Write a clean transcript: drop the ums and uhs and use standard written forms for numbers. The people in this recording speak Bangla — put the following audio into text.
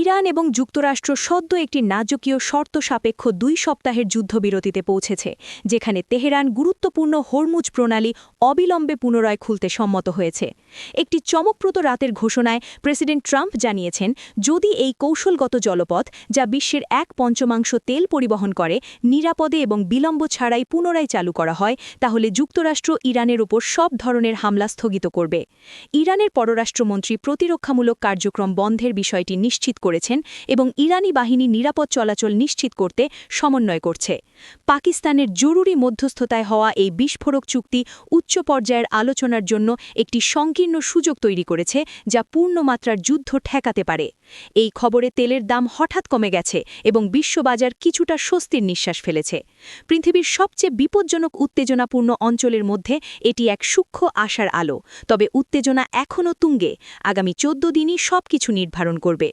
ইরান এবং যুক্তরাষ্ট্র সদ্য একটি নাজকীয় শর্ত সাপেক্ষ 2 সপ্তাহের যুদ্ধবিরতিতে পৌঁছেছে, যেখানে তেহরান গুরুত্বপূর্ণ হরমুজ প্রণালী অবিলম্বে পুনরায় খুলতে সম্মত হয়েছে। একটি চমকপ্রদ রাতের ঘোষণায় প্রেসিডেন্ট ট্রাম্প জানিয়েছেন, যদি এই কৌশলগত জলপথ, যা বিশ্বের 1/5 তেল পরিবহন করে, নিরাপদে এবং বিলম্ব ছাড়াই পুনরায় চালু করা হয়, তাহলে যুক্তরাষ্ট্র ইরানের উপর সব ধরনের হামলা স্থগিত করবে। ইরানের পররাষ্ট্রমন্ত্রী প্রতিরক্ষামূলক কার্যক্রম বন্ধের বিষয়টি নিশ্চিত করেছেন এবং ইরানি বাহিনী নিরাপদ চলাচল নিশ্চিত করতে সমন্বয় করছে। পাকিস্তানের জরুরি মধ্যস্থতায় হওয়া এই বিস্ফোরক চুক্তি উচ্চ পর্যায়ের আলোচনার জন্য একটি সংকীর্ণ সুযোগ তৈরি করেছে, যা পূর্ণমাত্রার যুদ্ধ ঠেকাতে পারে। এই খবরে তেলের দাম হঠাৎ কমে গেছে এবং বিশ্ববাজার কিছুটা স্বস্তির নিঃশ্বাস ফেলেছে। পৃথিবীর সবচেয়ে বিপজ্জনক উত্তেজনাপূর্ণ অঞ্চলের মধ্যে এটি এক সূক্ষ্ম আশার আলো, তবে উত্তেজনা এখনও তুঙ্গে। আগামী 14 দিনই সবকিছু নির্ধারণ করবে।